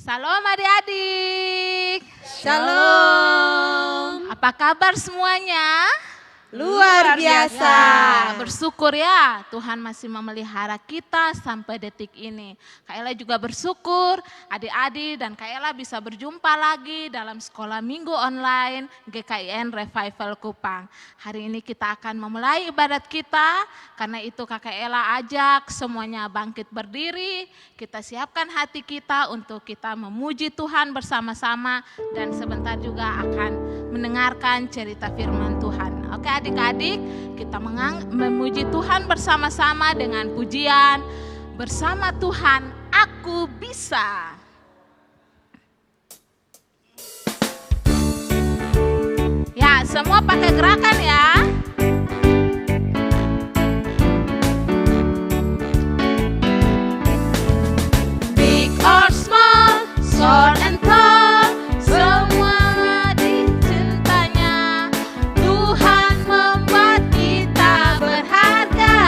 Salam adik-adik. Shalom. Apa kabar semuanya? Luar biasa. Bersyukur ya Tuhan masih memelihara kita sampai detik ini. Kak Ella juga bersyukur adik-adik dan Kak Ella bisa berjumpa lagi dalam sekolah minggu online GKIN Revival Kupang. Hari ini kita akan memulai ibadat kita, karena itu Kak Ella ajak semuanya bangkit berdiri. Kita siapkan hati kita untuk kita memuji Tuhan bersama-sama dan sebentar juga akan mendengarkan cerita firman Tuhan. Oke adik-adik, kita memuji Tuhan bersama-sama dengan pujian bersama Tuhan aku bisa. Ya, semua pakai gerakan ya. Big or small, short and tall, semua dicintanya. Tuhan membuat kita berharga.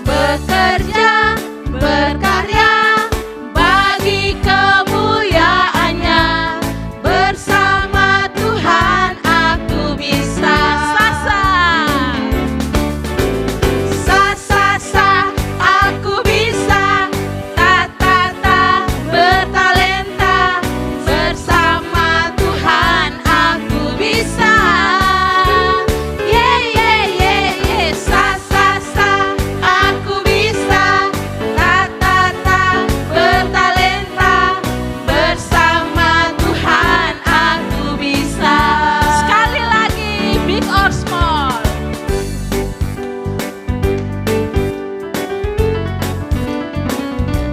Bekerja, berkarya bagi kemuliaannya. Bersama Tuhan aku bisa. Sa aku bisa. Ta bertalenta. Bersama Tuhan aku bisa. Sa aku bisa. Ta bertalenta. Bersama Tuhan aku bisa. Sekali lagi, big or small.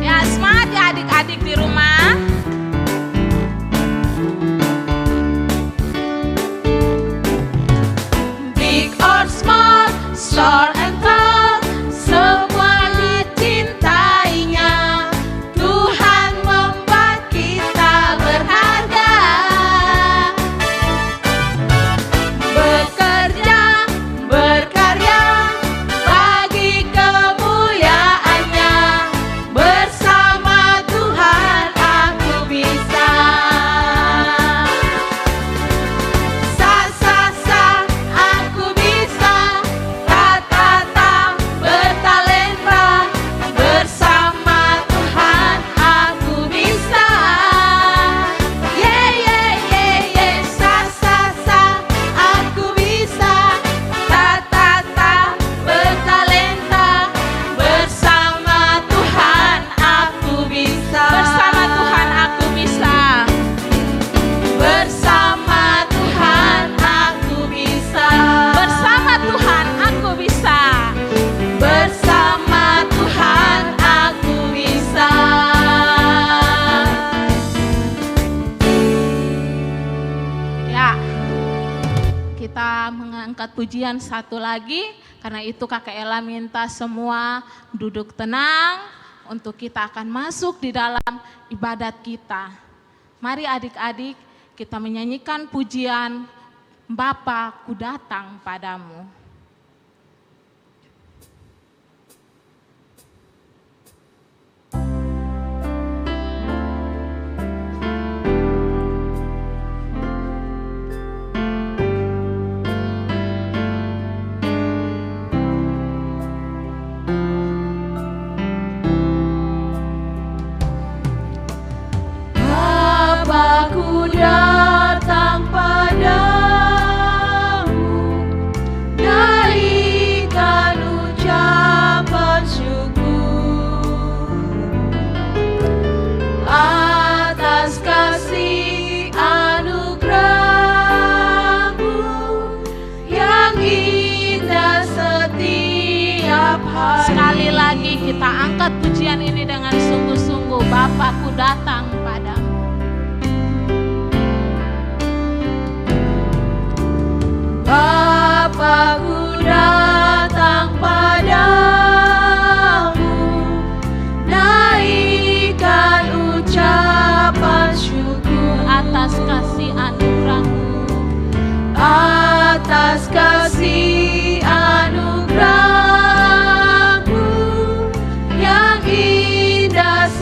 Ya, semangat ya adik-adik di rumah. Big or small, short and tall, semua dicintainya. Tuhan membuat kita berharga. Bekerja, berkarya bagi kemuliaannya. Bersama Tuhan aku bisa. Sa aku bisa. Ta bertalenta. Bersama Tuhan aku bisa. Sa aku bisa. Ta bertalenta. Bersama Tuhan aku bisa. Bersama Tuhan aku bisa. Bersama Tuhan aku bisa. Bersama Tuhan aku bisa. Bersama Tuhan aku bisa. Ya, kita mengangkat pujian satu lagi. Karena itu Kakak Ella minta semua duduk tenang untuk kita akan masuk di dalam ibadat kita. Mari adik-adik kita menyanyikan pujian Bapa ku datang padamu. Bapakku datang padamu, naikkan ucapan syukur atas kasih anugerah-Mu yang indah setiap hari. Sekali lagi kita angkat pujian ini dengan sungguh-sungguh. Bapakku datang padamu. Bapakku datang padamu, naikkan ucapan syukur atas kasih anugerah-Mu. Atas kasih anugerah-Mu yang indah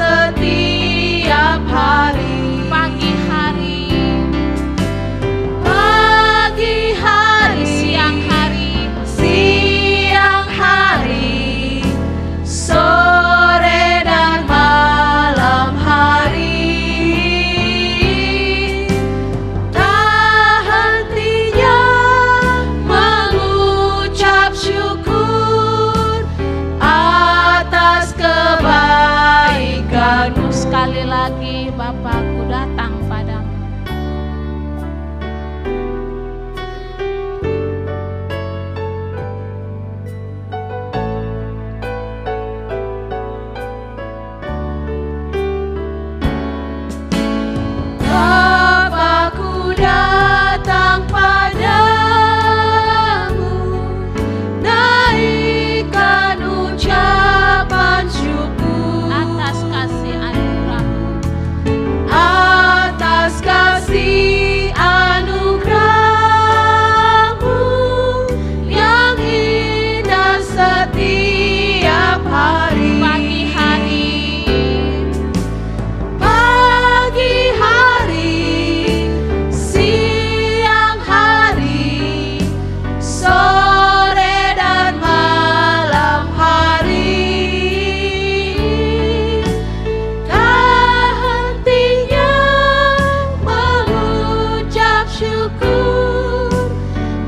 bersyukur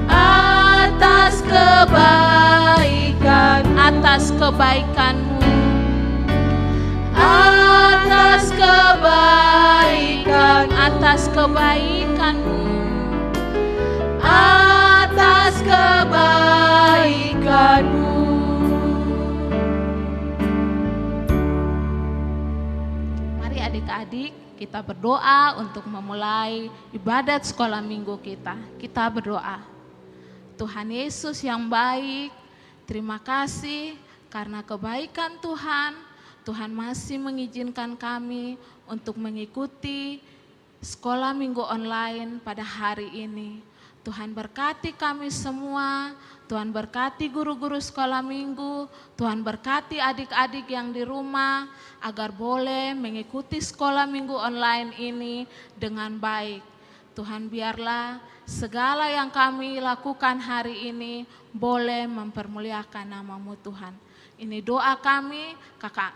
atas kebaikan, atas kebaikan-Mu, atas kebaikan, atas kebaikan-Mu, atas kebaikan-Mu. Mari adik-adik kita berdoa untuk memulai ibadat sekolah minggu kita. Kita berdoa. Tuhan Yesus yang baik, terima kasih karena kebaikan Tuhan. Tuhan masih mengizinkan kami untuk mengikuti sekolah minggu online pada hari ini. Tuhan berkati kami semua, Tuhan berkati guru-guru sekolah minggu, Tuhan berkati adik-adik yang di rumah agar boleh mengikuti sekolah minggu online ini dengan baik. Tuhan biarlah segala yang kami lakukan hari ini boleh mempermuliakan nama-Mu Tuhan. Ini doa kami,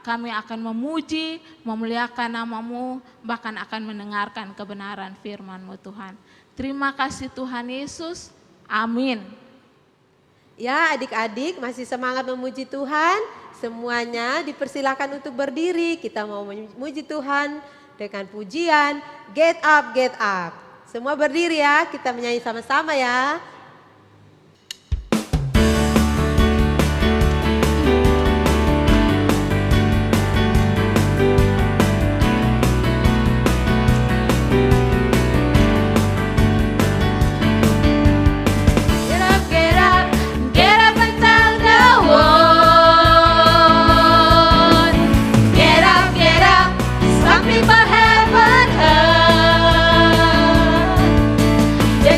kami akan memuji, memuliakan nama-Mu, bahkan akan mendengarkan kebenaran firman-Mu Tuhan. Terima kasih Tuhan Yesus, amin. Ya adik-adik masih semangat memuji Tuhan, semuanya dipersilakan untuk berdiri. Kita mau memuji Tuhan dengan pujian Get Up, Get Up. Semua berdiri ya, kita menyanyi sama-sama ya.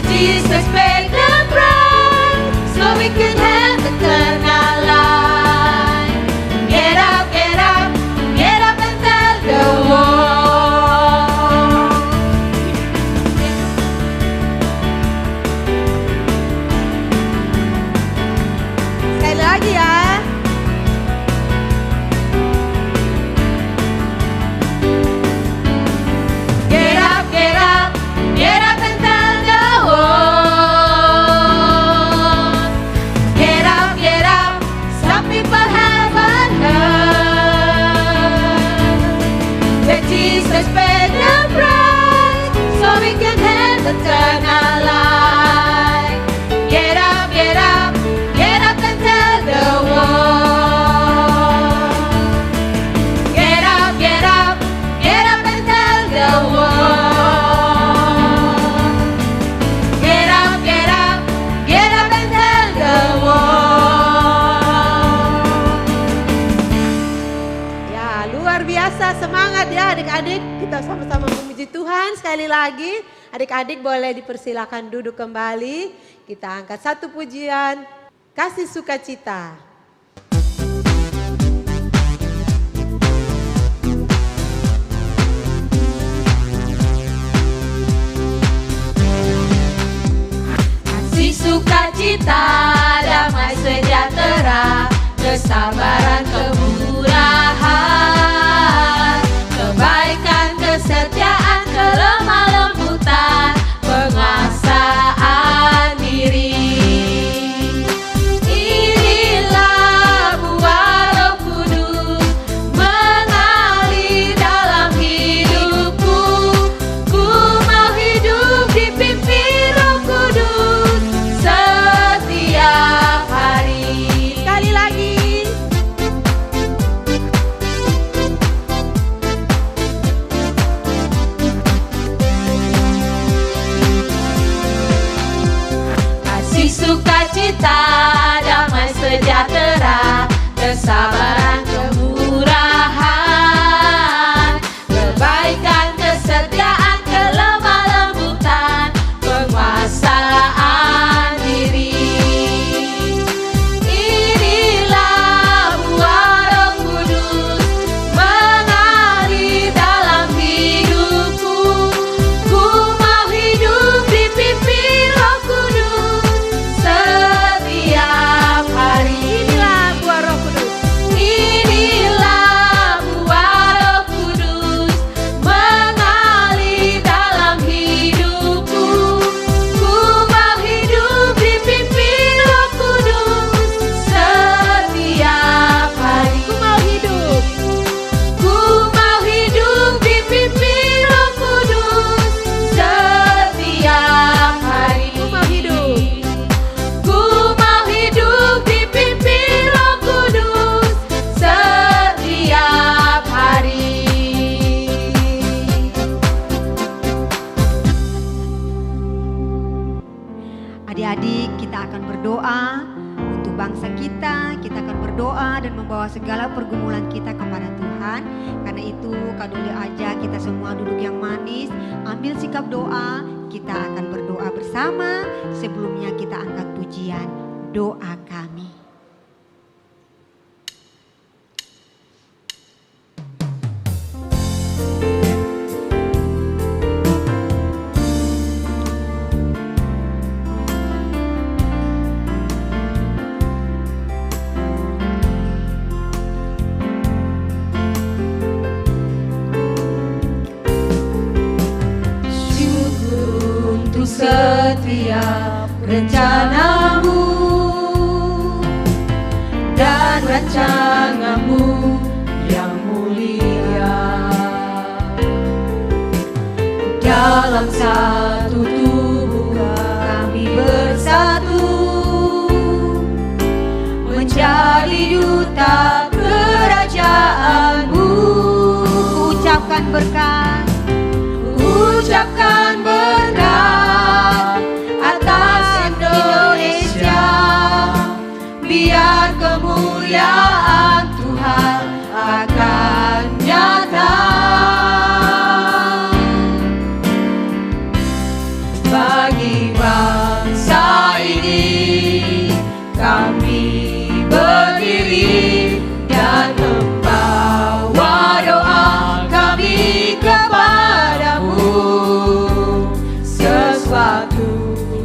Jesus paid the price so we can have eternal life. Get up, get up, get up and tell the world. Sekali lagi ya. Get up, get up, get up and tell the world. Get up, get up, some people haven't heard that Jesus paid the price so we can have eternal life. Get up, get up, get up and tell the world. Get up, get up, get up and tell the world. Get up, get up, get up and tell the world. Ya luar biasa, semangat ya adik-adik. Kita sama-sama memuji Tuhan sekali lagi. Adik-adik boleh dipersilakan duduk kembali. Kita angkat satu pujian, Kasih Sukacita. Kasih sukacita, damai sejahtera, kesabaran, kemurahan, kebaikan, kesetiaan, kelemah lembutan, penguasaan diri. Inilah buah Roh Kudus mengalir dalam hidupku. Ku mau hidup dipimpin Roh Kudus setiap hari. Sekali lagi. Kasih sukacita, damai sejahtera, kesabaran, kemurahan, kebaikan, kesetiaan, kelemah lembutan, penguasaan diri. Inilah buah Roh Kudus mengalir dalam hidupku. Ku mau hidup dipimpin Roh Kudus setiap hari. Inilah buah Roh Kudus. Adik-adik, kita akan berdoa untuk bangsa kita. Kita akan berdoa dan membawa segala pergumulan kita kepada Tuhan. Karena itu, Kak Doli ajak kita semua duduk yang manis, ambil sikap doa. Kita akan berdoa bersama. Sebelumnya kita angkat pujian doa kami. Setiap rencanamu dan rancanganmu yang mulia, dalam satu tubuh kami bersatu menjadi duta kerajaanmu. Ucapkan berkat, ucapkan berkat atas Indonesia, biar kemuliaan Tuhan akan nyata. Bagi bangsa ini kami berdiri dan membawa doa kami kepadamu. Sesuatu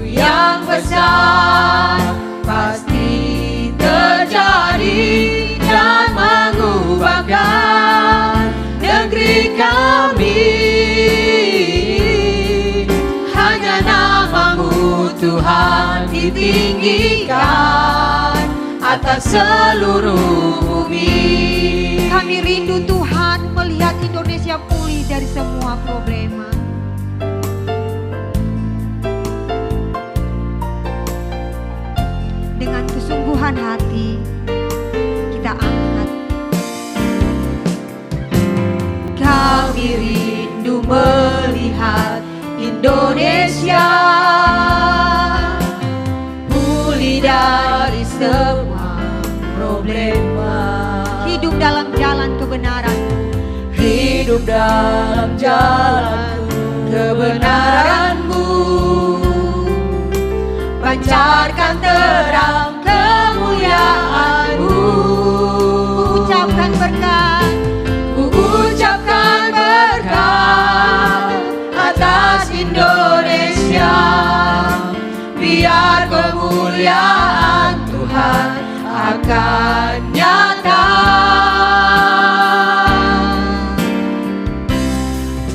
yang besar pasti terjadi dan mengubahkan negeri kami. Hanya nama-Mu Tuhan ditinggikan atas seluruh bumi. kami rindu Tuhan melihat Indonesia pulih dari semua problema. Dengan kesungguhan hati kita angkat. Kami rindu melihat Indonesia pulih dari semua problema. Hidup dalam jalan kebenaran. Hidup dalam jalan kebenaran-Mu. Pancarkan terang kemuliaan-Mu. Ucapkan berkat, Ucapkan berkat atas Indonesia, biar kemuliaan Tuhan akan nyata.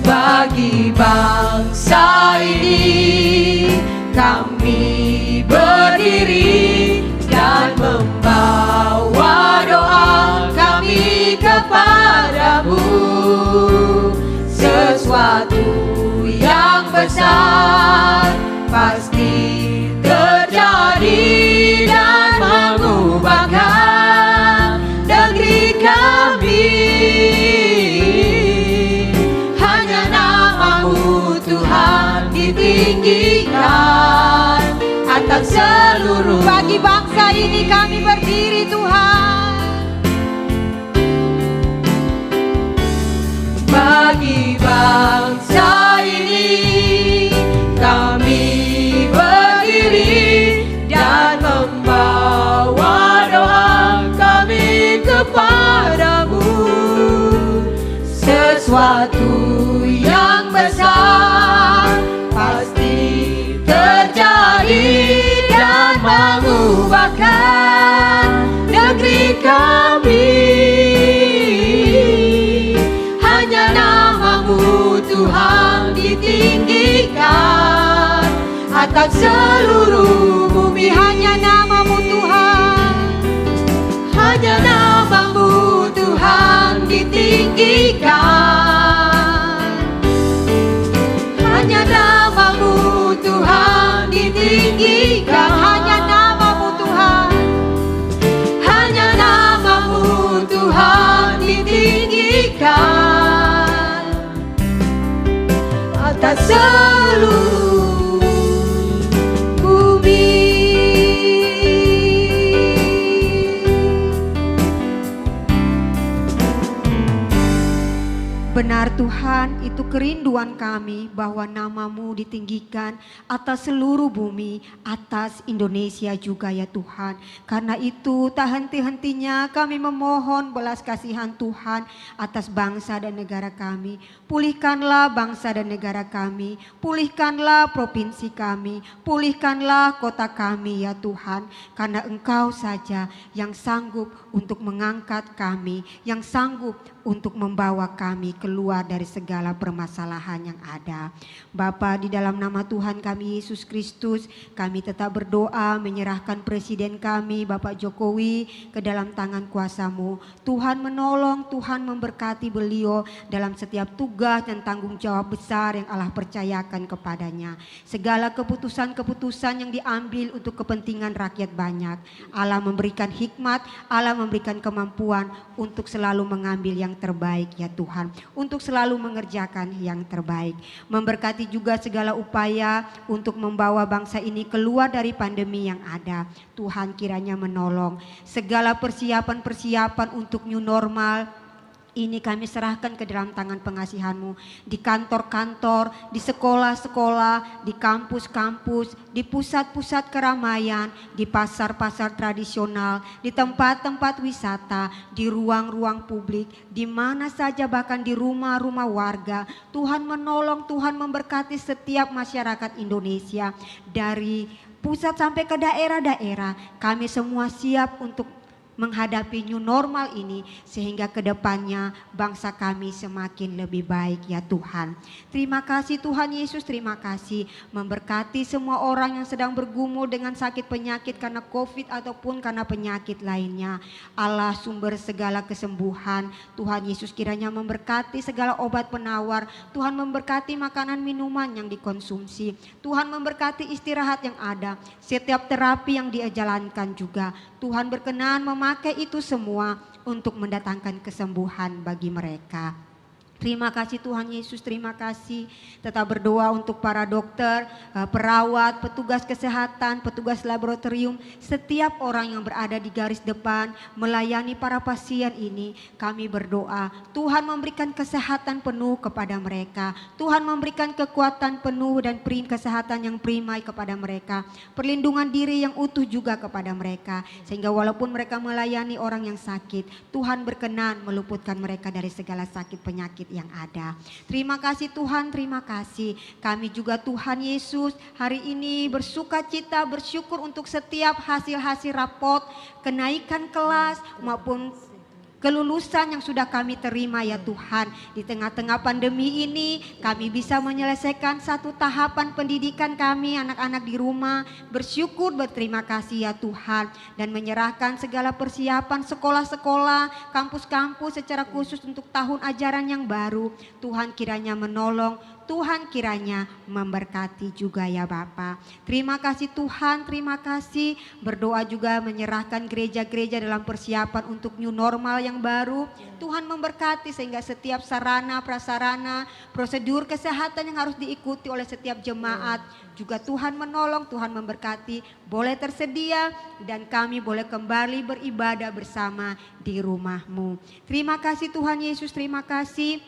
Bagi bangsa ini kami berdiri dan membawa doa kami kepadamu. Sesuatu yang besar pasti terjadi dan mengubahkan negeri kami. Hanya nama-Mu Tuhan ditinggikan atas seluruh. bagi bangsa ini kami berdiri Tuhan. Bagi bangsa ini kami berdiri dan membawa doa kami kepadamu. Sesuatu yang besar pasti terjadi dan mengubahkan negeri kami. Hanya nama-Mu Tuhan ditinggikan atas seluruh bumi. Hanya nama-Mu Tuhan. Hanya nama-Mu Tuhan ditinggikan. Hanya nama-Mu Tuhan ditinggikan. Hanya nama-Mu Tuhan. Hanya nama-Mu Tuhan ditinggikan atas seluruh bumi. Benar Tuhan, itu kerinduan kami bahwa nama-Mu ditinggikan atas seluruh bumi, atas Indonesia juga ya Tuhan. Karena itu tak henti-hentinya kami memohon belas kasihan Tuhan atas bangsa dan negara kami. Pulihkanlah bangsa dan negara kami, pulihkanlah provinsi kami, pulihkanlah kota kami ya Tuhan. Karena Engkau saja yang sanggup untuk mengangkat kami, yang sanggup untuk membawa kami keluar dari segala permasalahan yang ada. Bapa, di dalam nama Tuhan kami Yesus Kristus, kami tetap berdoa menyerahkan Presiden kami Bapak Jokowi ke dalam tangan kuasa-Mu. Tuhan menolong, Tuhan memberkati beliau dalam setiap tugas dan tanggung jawab besar yang Allah percayakan kepadanya. Segala keputusan-keputusan yang diambil untuk kepentingan rakyat banyak, Allah memberikan hikmat, Allah memberikan kemampuan untuk selalu mengambil yang terbaik ya Tuhan, untuk selalu mengerjakan yang terbaik. Memberkati juga segala upaya untuk membawa bangsa ini keluar dari pandemi yang ada. Tuhan kiranya menolong segala persiapan-persiapan untuk new normal ini kami serahkan ke dalam tangan pengasihan-Mu. Di kantor-kantor, di sekolah-sekolah, di kampus-kampus, di pusat-pusat keramaian, di pasar-pasar tradisional, di tempat-tempat wisata, di ruang-ruang publik, di mana saja bahkan di rumah-rumah warga. Tuhan menolong, Tuhan memberkati setiap masyarakat Indonesia. Dari pusat sampai ke daerah-daerah, kami semua siap untuk menghadapi new normal ini sehingga kedepannya bangsa kami semakin lebih baik ya Tuhan. Terima kasih Tuhan Yesus, terima kasih memberkati semua orang yang sedang bergumul dengan sakit penyakit karena COVID ataupun karena penyakit lainnya. Allah sumber segala kesembuhan, Tuhan Yesus kiranya memberkati segala obat penawar, Tuhan memberkati makanan minuman yang dikonsumsi, Tuhan memberkati istirahat yang ada, setiap terapi yang dia jalankan juga. Tuhan berkenan memakai itu semua untuk mendatangkan kesembuhan bagi mereka. Terima kasih Tuhan Yesus, terima kasih. Tetap berdoa untuk para dokter, perawat, petugas kesehatan, petugas laboratorium, setiap orang yang berada di garis depan melayani para pasien ini. Kami berdoa Tuhan memberikan kesehatan penuh kepada mereka, Tuhan memberikan kekuatan penuh dan kesehatan yang primai kepada mereka, perlindungan diri yang utuh juga kepada mereka, sehingga walaupun mereka melayani orang yang sakit, Tuhan berkenan meluputkan mereka dari segala sakit penyakit yang ada. Terima kasih Tuhan, terima kasih. Kami juga Tuhan Yesus hari ini bersuka cita, bersyukur untuk setiap hasil-hasil rapot, kenaikan kelas maupun kelulusan yang sudah kami terima ya Tuhan. Di tengah-tengah pandemi ini kami bisa menyelesaikan satu tahapan pendidikan kami anak-anak di rumah. Bersyukur, berterima kasih ya Tuhan. Dan menyerahkan segala persiapan sekolah-sekolah, kampus-kampus secara khusus untuk tahun ajaran yang baru. Tuhan kiranya menolong, Tuhan kiranya memberkati juga ya Bapa. Terima kasih Tuhan, terima kasih. Berdoa juga menyerahkan gereja-gereja dalam persiapan untuk new normal yang baru. Tuhan memberkati sehingga setiap sarana, prasarana, prosedur kesehatan yang harus diikuti oleh setiap jemaat juga Tuhan menolong, Tuhan memberkati, boleh tersedia dan kami boleh kembali beribadah bersama di rumah-Mu. Terima kasih Tuhan Yesus, terima kasih.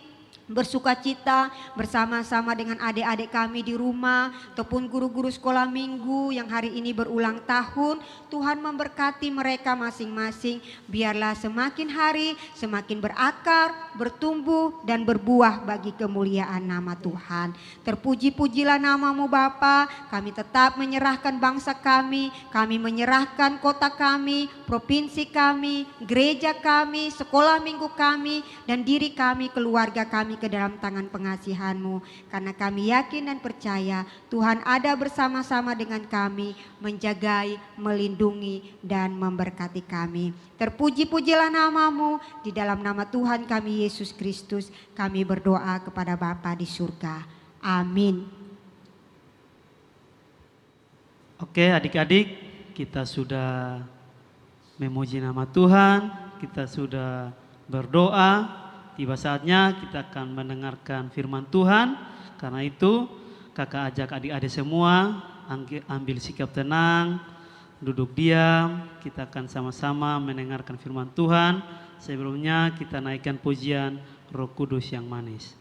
Bersuka cita bersama-sama dengan adik-adik kami di rumah ataupun guru-guru sekolah minggu yang hari ini berulang tahun. Tuhan memberkati mereka masing-masing, biarlah semakin hari semakin berakar, bertumbuh dan berbuah bagi kemuliaan nama Tuhan. Terpuji-pujilah nama-Mu Bapa. Kami tetap menyerahkan bangsa kami menyerahkan kota kami, provinsi kami, gereja kami, sekolah minggu kami dan diri kami, keluarga kami ke dalam tangan pengasihan-Mu. Karena kami yakin dan percaya Tuhan ada bersama-sama dengan kami, menjagai, melindungi dan memberkati kami. Terpuji-pujilah nama-Mu, di dalam nama Tuhan kami Yesus Kristus kami berdoa kepada Bapa di surga. Amin. Oke adik-adik, kita sudah memuji nama Tuhan, kita sudah berdoa. Tiba saatnya kita akan mendengarkan firman Tuhan. Karena itu kakak ajak adik-adik semua ambil sikap tenang, duduk diam. Kita akan sama-sama mendengarkan firman Tuhan. Sebelumnya kita naikkan pujian Roh Kudus yang manis.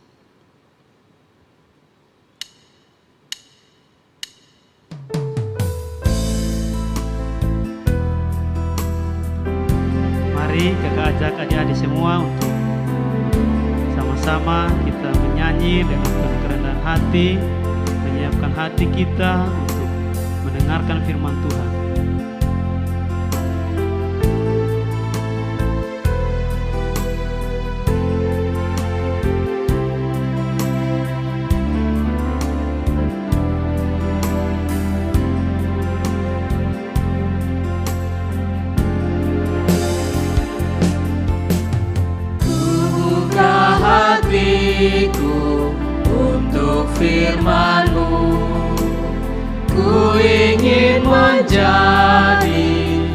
Mari kakak ajak adik-adik semua untuk sama-sama kita menyanyi dengan penuh kerendahan hati, menyiapkan hati kita untuk mendengarkan firman Tuhan. Hatiku untuk firman-Mu, ku ingin menjadi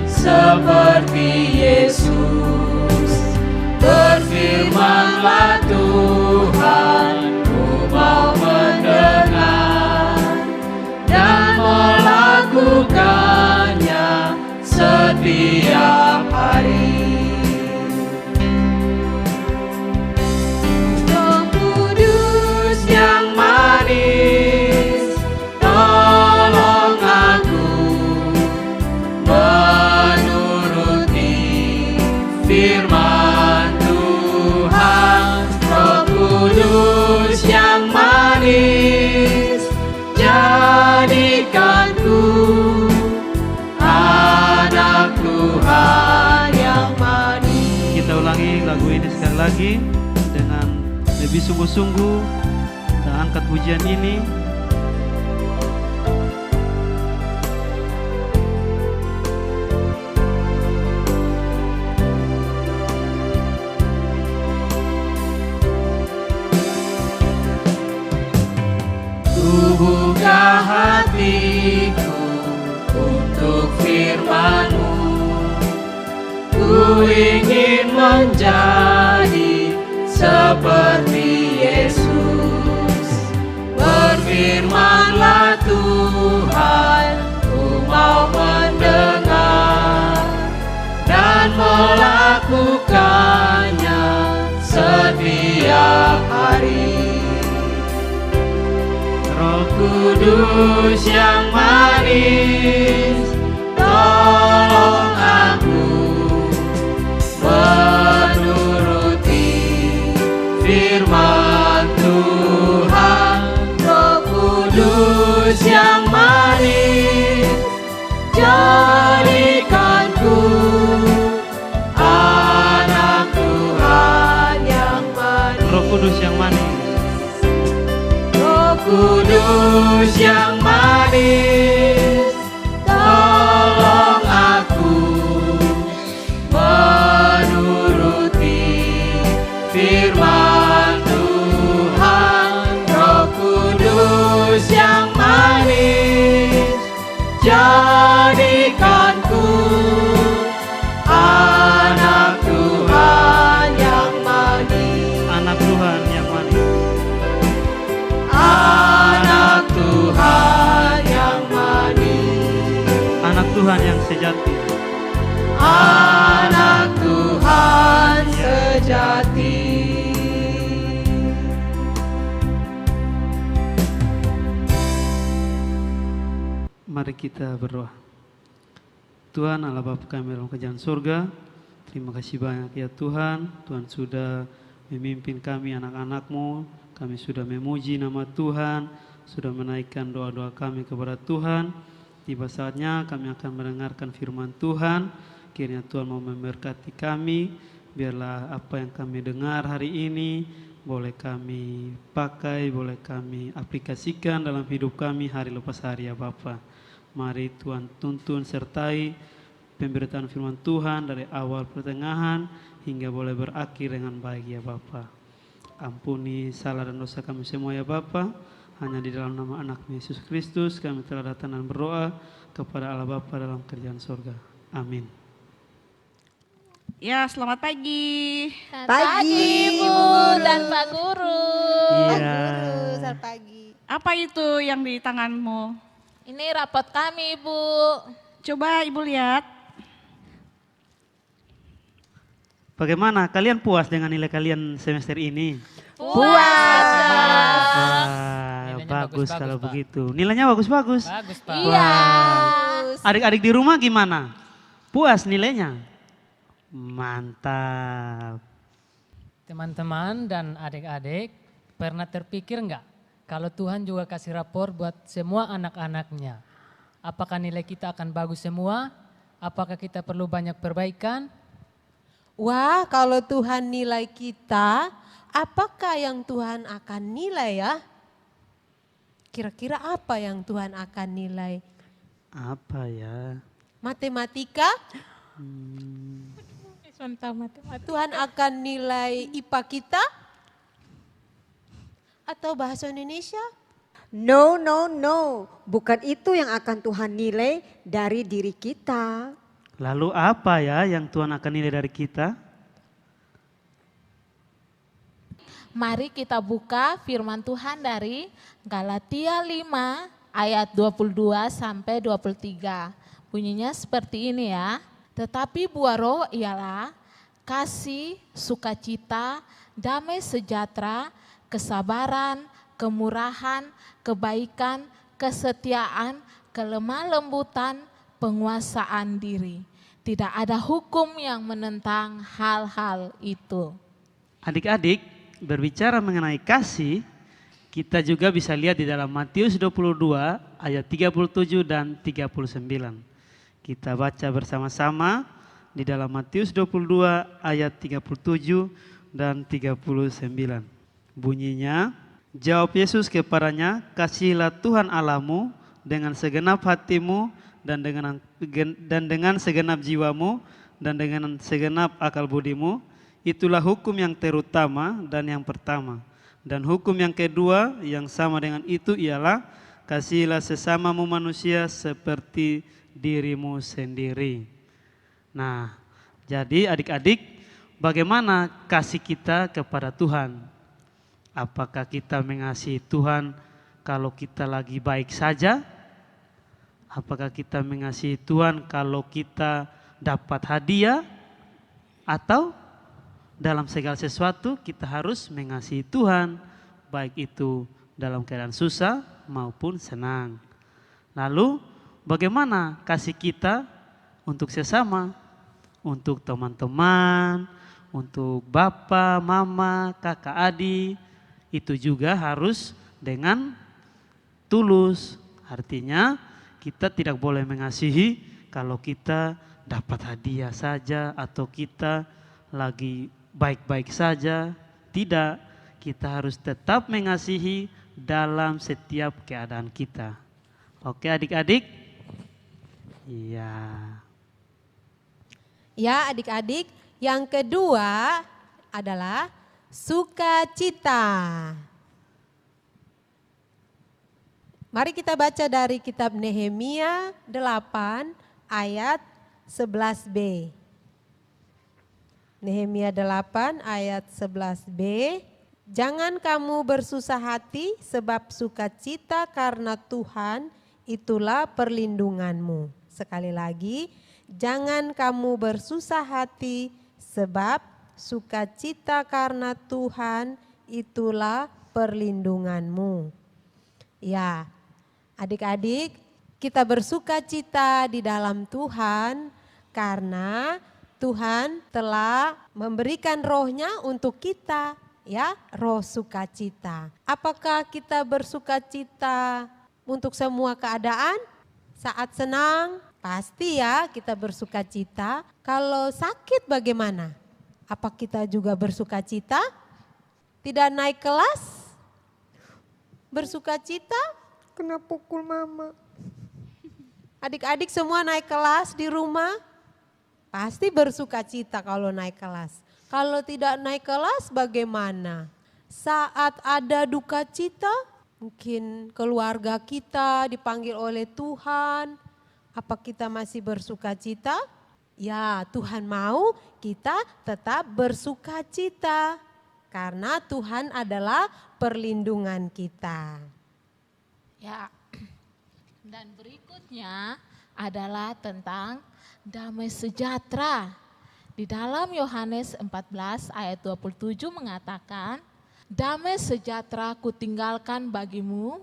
seperti Yesus. Berfirmanlah Tuhan, ku mau mendengar dan melakukannya setiap hari. Firman Tuhan, Roh Kudus yang manis, jadikanku anak Tuhan yang manis. Kita ulangi lagu ini sekali lagi dengan lebih sungguh-sungguh. Kita angkat pujian ini. Buka hatiku untuk firman-Mu, ku ingin menjadi seperti Yesus. Berfirmanlah Tuhan, ku mau mendengar dan melakukannya setiap hari. Roh Kudus yang manis, tolong aku menuruti firman Tuhan. Roh Kudus yang manis, jadikanku anak Tuhan yang manis. Roh Kudus yang manis, Kudus yang manis, tolong aku menuruti firman Tuhan. Roh Kudus yang manis, jadikanku anak Tuhan yang manis. anak Tuhan yang manis. Anak Tuhan yang manis, Anak Tuhan yang sejati. anak Tuhan sejati. Mari kita berdoa. Tuhan Allah Bapa kami dalam kerajaan surga, terima kasih banyak ya Tuhan. Tuhan sudah memimpin kami anak-anak-Mu. Kami sudah memuji nama Tuhan, sudah menaikkan doa-doa kami kepada Tuhan. Tiba saatnya kami akan mendengarkan firman Tuhan. Kiranya Tuhan mau memberkati kami. Biarlah apa yang kami dengar hari ini boleh kami pakai, boleh kami aplikasikan dalam hidup kami hari lepas hari ya Bapa. Mari Tuhan tuntun sertai pemberitaan firman Tuhan dari awal pertengahan hingga boleh berakhir dengan baik ya Bapa. Ampuni salah dan dosa kami semua ya Bapa. Hanya di dalam nama anak Yesus Kristus kami telah datang dan berdoa kepada Allah Bapa dalam kerajaan surga. Amin. Ya, selamat pagi. Pagi Ibu dan Pak Guru. Iya. Selamat pagi. Apa itu yang di tanganmu? Ini rapot kami Ibu. Coba Ibu lihat. Bagaimana kalian puas dengan nilai kalian semester ini? Puas. Wah, bagus kalau Pak. begitu. Nilainya bagus-bagus. Bagus Pak. Iya. Adik-adik di rumah gimana? Puas nilainya? Mantap. Teman-teman dan adik-adik, pernah terpikir enggak kalau Tuhan juga kasih rapor buat semua anak-anaknya? Apakah nilai kita akan bagus semua? Apakah kita perlu banyak perbaikan? Wah, kalau Tuhan nilai kita, apakah yang Tuhan akan nilai ya? Kira-kira apa yang Tuhan akan nilai? Apa ya? Matematika? Tuhan akan nilai IPA kita? Atau bahasa Indonesia? No, no, no. Bukan itu yang akan Tuhan nilai dari diri kita. Lalu apa ya yang Tuhan akan nilai dari kita? Mari kita buka firman Tuhan dari Galatia 5 ayat 22 sampai 23. Bunyinya seperti ini ya. Tetapi buah roh ialah kasih, sukacita, damai sejahtera, kesabaran, kemurahan, kebaikan, kesetiaan, kelemah lembutan, penguasaan diri. Tidak ada hukum yang menentang hal-hal itu. Adik-adik, berbicara mengenai kasih, kita juga bisa lihat di dalam Matius 22 ayat 37 dan 39. Kita baca bersama-sama di dalam Matius 22 ayat 37 dan 39. Bunyinya, jawab Yesus kepadanya, kasihilah Tuhan Allahmu dengan segenap hatimu dan dengan segenap jiwamu dan dengan segenap akal budimu. Itulah hukum yang terutama dan yang pertama. Dan hukum yang kedua yang sama dengan itu ialah kasihilah sesamamu manusia seperti dirimu sendiri. Nah, jadi adik-adik, bagaimana kasih kita kepada Tuhan? Apakah kita mengasihi Tuhan kalau kita lagi baik saja? Apakah kita mengasihi Tuhan kalau kita dapat hadiah? Atau dalam segala sesuatu kita harus mengasihi Tuhan, baik itu dalam keadaan susah maupun senang. Lalu bagaimana kasih kita untuk sesama, untuk teman-teman, untuk bapak, mama, kakak, adik, itu juga harus dengan tulus. Artinya kita tidak boleh mengasihi kalau kita dapat hadiah saja atau kita lagi baik-baik saja. Tidak, kita harus tetap mengasihi dalam setiap keadaan kita. Oke adik-adik? Iya. Ya adik-adik, yang kedua adalah sukacita. Mari kita baca dari kitab Nehemia 8 ayat 11b. Nehemia 8 ayat 11b. Jangan kamu bersusah hati sebab sukacita karena Tuhan itulah perlindunganmu. Sekali lagi, jangan kamu bersusah hati sebab sukacita karena Tuhan itulah perlindunganmu. Ya, adik-adik, kita bersukacita di dalam Tuhan karena Tuhan telah memberikan rohnya untuk kita, ya, roh sukacita. Apakah kita bersukacita untuk semua keadaan? Saat senang, pasti ya kita bersukacita. Kalau sakit bagaimana? Apa kita juga bersukacita? Tidak naik kelas? Bersukacita? Kena pukul mama. Adik-adik semua naik kelas di rumah? Pasti bersukacita kalau naik kelas. Kalau tidak naik kelas bagaimana? Saat ada duka cita, mungkin keluarga kita dipanggil oleh Tuhan, apa kita masih bersukacita? Ya, Tuhan mau kita tetap bersukacita karena Tuhan adalah perlindungan kita. Ya. Dan berikutnya adalah tentang damai sejahtera. Di dalam Yohanes 14 ayat 27 mengatakan, damai sejahtera kutinggalkan bagimu,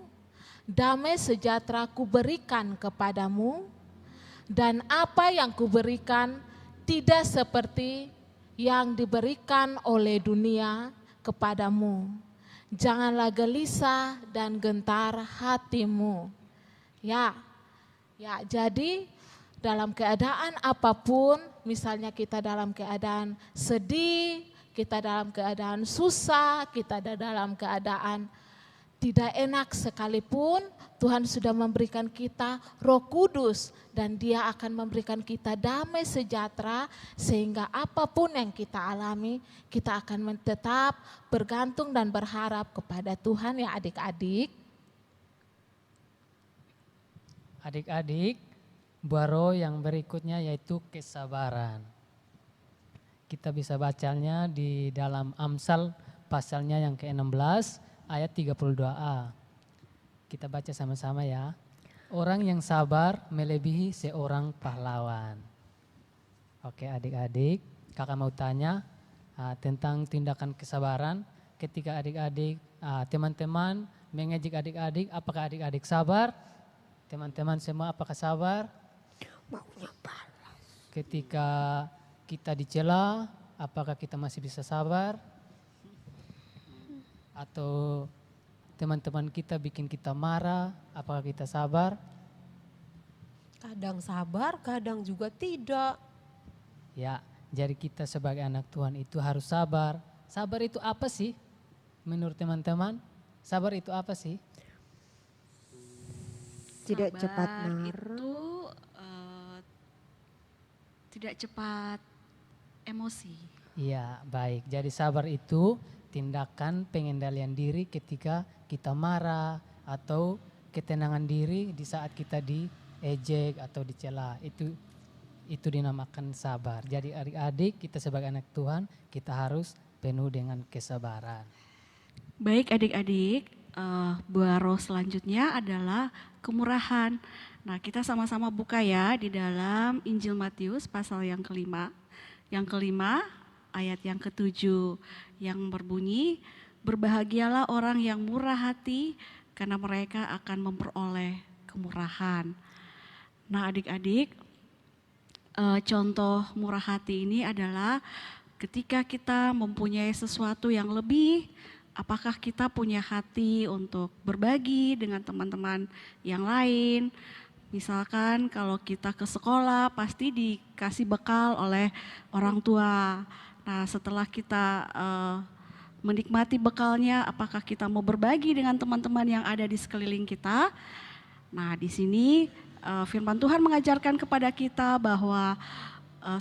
damai sejahtera kuberikan kepadamu, dan apa yang kuberikan tidak seperti yang diberikan oleh dunia kepadamu. Janganlah gelisah dan gentar hatimu. Ya, jadi dalam keadaan apapun, misalnya kita dalam keadaan sedih, kita dalam keadaan susah, kita dalam keadaan tidak enak sekalipun, Tuhan sudah memberikan kita Roh Kudus dan Dia akan memberikan kita damai sejahtera sehingga apapun yang kita alami, kita akan tetap bergantung dan berharap kepada Tuhan ya adik-adik. Adik-adik, buah roh yang berikutnya yaitu kesabaran. Kita bisa bacanya di dalam Amsal pasalnya yang ke-16 ayat 32a. Kita baca sama-sama ya. Orang yang sabar melebihi seorang pahlawan. Oke adik-adik, kakak mau tanya tentang tindakan kesabaran. Ketika adik-adik, teman-teman mengejek adik-adik, apakah adik-adik sabar? Teman-teman semua apakah sabar? Maunya balas. Ketika kita dicela, apakah kita masih bisa sabar? Atau teman-teman kita bikin kita marah, apakah kita sabar? Kadang sabar, kadang juga tidak. Ya, jadi kita sebagai anak Tuhan itu harus sabar. Sabar itu apa sih? Menurut teman-teman, sabar itu apa sih? Tidak cepat Sabar marah. itu tidak cepat emosi. Iya, baik. Jadi sabar itu tindakan pengendalian diri ketika kita marah atau ketenangan diri di saat kita diejek atau dicela. Itu dinamakan sabar. Jadi adik-adik kita sebagai anak Tuhan kita harus penuh dengan kesabaran. Baik adik-adik, buah roh selanjutnya adalah kemurahan. Nah kita sama-sama buka ya di dalam Injil Matius pasal yang kelima. Yang kelima ayat yang ke-7 yang berbunyi, berbahagialah orang yang murah hati karena mereka akan memperoleh kemurahan. Nah adik-adik, contoh murah hati ini adalah ketika kita mempunyai sesuatu yang lebih, apakah kita punya hati untuk berbagi dengan teman-teman yang lain. Misalkan kalau kita ke sekolah pasti dikasih bekal oleh orang tua. Nah setelah kita menikmati bekalnya, apakah kita mau berbagi dengan teman-teman yang ada di sekeliling kita? Nah di sini firman Tuhan mengajarkan kepada kita bahwa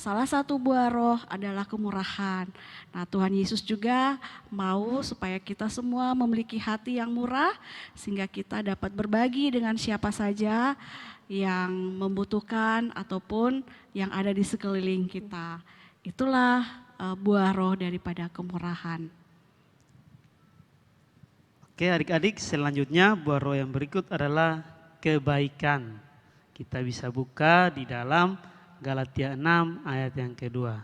salah satu buah roh adalah kemurahan. Nah Tuhan Yesus juga mau supaya kita semua memiliki hati yang murah sehingga kita dapat berbagi dengan siapa saja yang membutuhkan ataupun yang ada di sekeliling kita. Itulah buah roh daripada kemurahan. Oke adik-adik, selanjutnya buah roh yang berikut adalah kebaikan. Kita bisa buka di dalam Galatia 6 ayat yang kedua.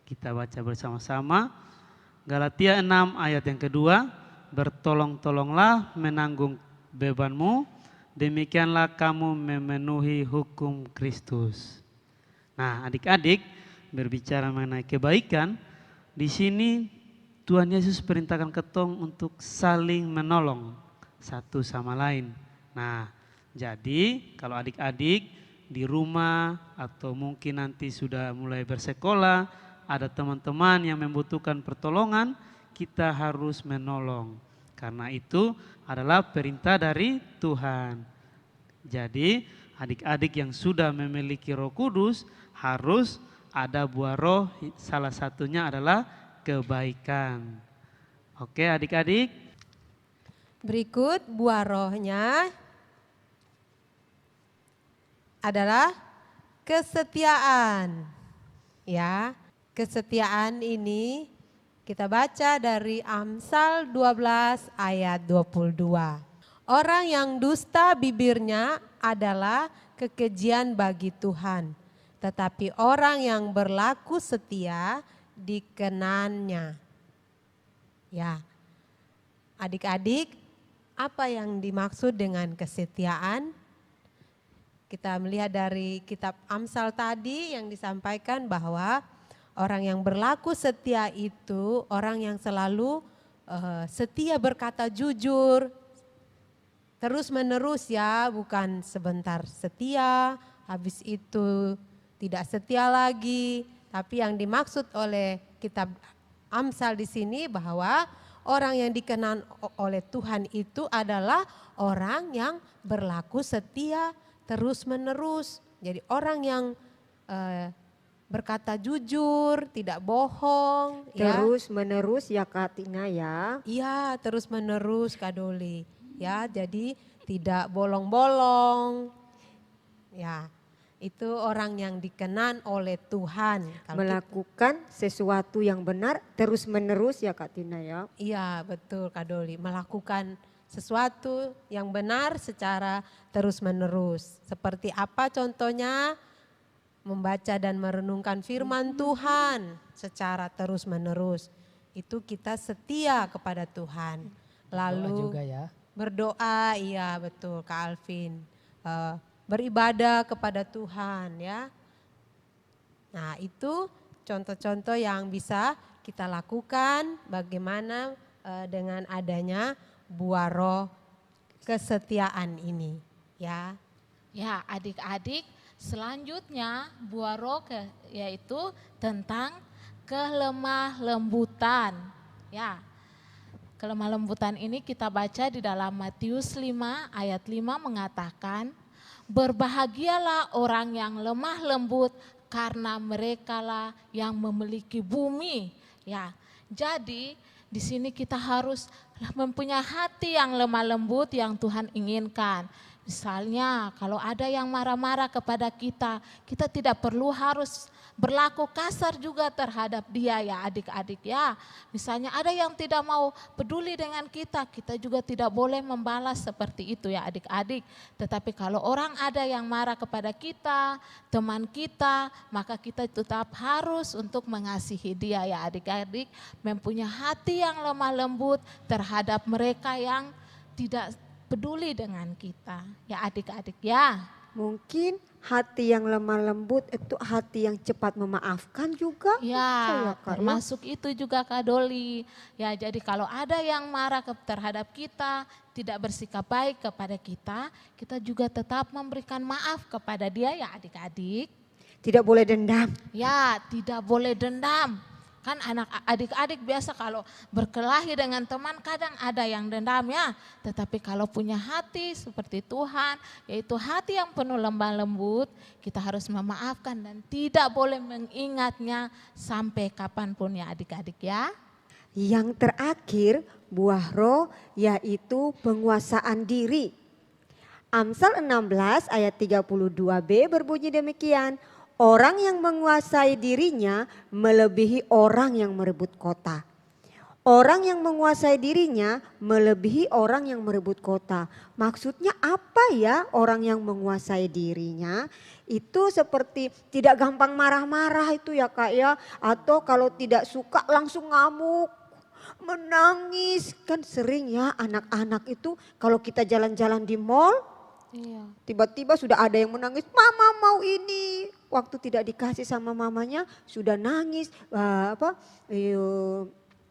Kita baca bersama-sama. Galatia 6 ayat yang kedua. Bertolong-tolonglah menanggung bebanmu, demikianlah kamu memenuhi hukum Kristus. Nah adik-adik, berbicara mengenai kebaikan, di sini Tuhan Yesus perintahkan ketong untuk saling menolong satu sama lain. Nah jadi kalau adik-adik di rumah atau mungkin nanti sudah mulai bersekolah, ada teman-teman yang membutuhkan pertolongan, kita harus menolong. Karena itu adalah perintah dari Tuhan. Jadi adik-adik yang sudah memiliki Roh Kudus harus ada buah roh, salah satunya adalah kebaikan. Oke adik-adik. Berikut buah rohnya adalah kesetiaan. Ya, kesetiaan ini kita baca dari Amsal 12 ayat 22. Orang yang dusta bibirnya adalah kekejian bagi Tuhan, tetapi orang yang berlaku setia dikenannya. Ya, adik-adik, apa yang dimaksud dengan kesetiaan? kita melihat dari kitab Amsal tadi yang disampaikan bahwa orang yang berlaku setia itu orang yang selalu setia berkata jujur, terus menerus ya, bukan sebentar setia, habis itu tidak setia lagi. Tapi yang dimaksud oleh kitab Amsal di sini bahwa orang yang dikenan oleh Tuhan itu adalah orang yang berlaku setia terus menerus. Jadi orang yang berkata jujur, tidak bohong. Terus menerus ya Kak Tina ya. Iya, terus menerus Kak Doli. Ya, jadi tidak bolong-bolong. Ya, itu orang yang dikenan oleh Tuhan. Kalau Melakukan sesuatu yang benar terus menerus ya Kak Tina ya. Iya, betul Kak Doli. Melakukan sesuatu yang benar secara terus-menerus. Seperti apa contohnya? Membaca dan merenungkan firman Tuhan secara terus-menerus. Itu kita setia kepada Tuhan. Lalu Doa juga ya. berdoa, iya betul Kak Alvin. Beribadah kepada Tuhan ya. Nah itu contoh-contoh yang bisa kita lakukan bagaimana dengan adanya buah roh kesetiaan ini ya. Ya, adik-adik, selanjutnya buah roh yaitu tentang kelemah lembutan. Ya. Kelemah lembutan ini kita baca di dalam Matius 5 ayat 5 mengatakan, berbahagialah orang yang lemah lembut karena merekalah yang memiliki bumi. Ya. Jadi di sini kita harus mempunyai hati yang lemah lembut yang Tuhan inginkan. Misalnya kalau ada yang marah-marah kepada kita, kita tidak perlu harus berlaku kasar juga terhadap dia ya adik-adik ya. Misalnya ada yang tidak mau peduli dengan kita, kita juga tidak boleh membalas seperti itu ya adik-adik. Tetapi kalau orang ada yang marah kepada kita, teman kita, maka kita tetap harus untuk mengasihi dia ya adik-adik. Mempunyai hati yang lemah lembut terhadap mereka yang tidak peduli dengan kita ya adik-adik ya. Mungkin hati yang lemah lembut itu hati yang cepat memaafkan juga. Ya, Kak, termasuk itu juga Kak Doli. Ya, jadi kalau ada yang marah terhadap kita, tidak bersikap baik kepada kita, kita juga tetap memberikan maaf kepada dia ya adik-adik. Tidak boleh dendam. Ya, tidak boleh dendam. Kan anak adik-adik biasa kalau berkelahi dengan teman kadang ada yang dendam ya. Tetapi kalau punya hati seperti Tuhan, yaitu hati yang penuh lemah lembut, kita harus memaafkan dan tidak boleh mengingatnya sampai kapanpun ya adik-adik ya. Yang terakhir buah roh yaitu penguasaan diri. Amsal 16 ayat 32b berbunyi demikian. Orang yang menguasai dirinya melebihi orang yang merebut kota. Orang yang menguasai dirinya melebihi orang yang merebut kota. Maksudnya apa ya orang yang menguasai dirinya? Itu seperti tidak gampang marah-marah itu ya Kak ya. Atau kalau tidak suka langsung ngamuk, menangis. Kan sering ya anak-anak itu kalau kita jalan-jalan di mall. Iya. Tiba-tiba sudah ada yang menangis, mama mau ini. Waktu tidak dikasih sama mamanya sudah nangis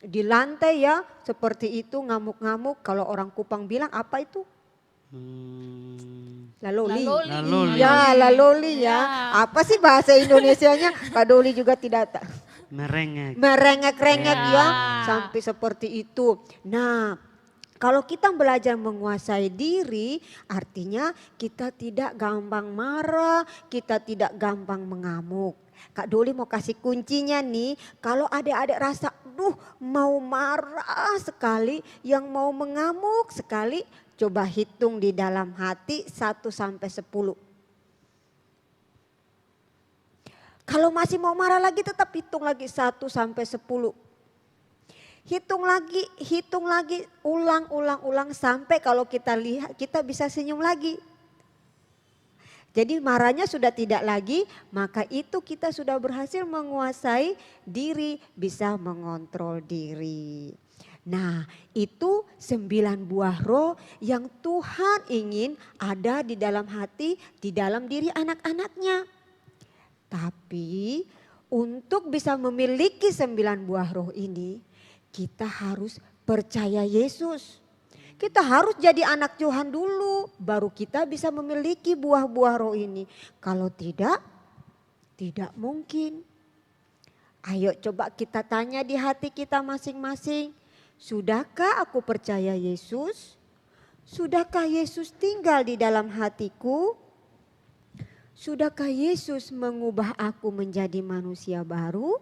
di lantai ya seperti itu ngamuk-ngamuk. Kalau orang Kupang bilang apa itu? Laloli. Laloli. Ya laloli ya. Apa sih bahasa Indonesianya? Kak Doli juga tidak tahu. Merengek. Merengek-rengek ya sampai seperti itu. Nah, kalau kita belajar menguasai diri, artinya kita tidak gampang marah, kita tidak gampang mengamuk. Kak Doli mau kasih kuncinya nih, kalau adik-adik rasa, mau marah sekali, yang mau mengamuk sekali, coba hitung di dalam hati 1 sampai 10. Kalau masih mau marah lagi tetap hitung lagi 1 sampai 10. Hitung lagi, ulang sampai kalau kita lihat kita bisa senyum lagi. Jadi marahnya sudah tidak lagi, maka itu kita sudah berhasil menguasai diri, bisa mengontrol diri. Nah, itu 9 buah roh yang Tuhan ingin ada di dalam hati, di dalam diri anak-anaknya. Tapi untuk bisa memiliki 9 buah roh ini, kita harus percaya Yesus. Kita harus jadi anak Tuhan dulu, baru kita bisa memiliki buah-buah roh ini. Kalau tidak, tidak mungkin. Ayo coba kita tanya di hati kita masing-masing. Sudahkah aku percaya Yesus? Sudahkah Yesus tinggal di dalam hatiku? Sudahkah Yesus mengubah aku menjadi manusia baru?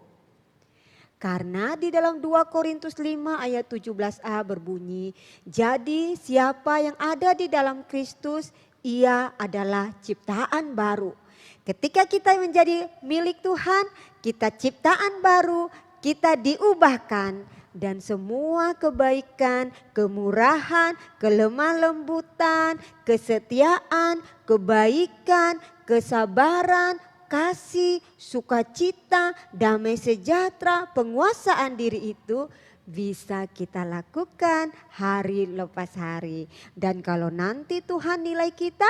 Karena di dalam 2 Korintus 5 ayat 17a berbunyi, jadi siapa yang ada di dalam Kristus, ia adalah ciptaan baru. Ketika kita menjadi milik Tuhan, kita ciptaan baru, kita diubahkan. Dan semua kebaikan, kemurahan, kelemah lembutan, kesetiaan, kebaikan, kesabaran, kasih, sukacita, damai sejahtera, penguasaan diri itu bisa kita lakukan hari lepas hari. Dan kalau nanti Tuhan nilai kita,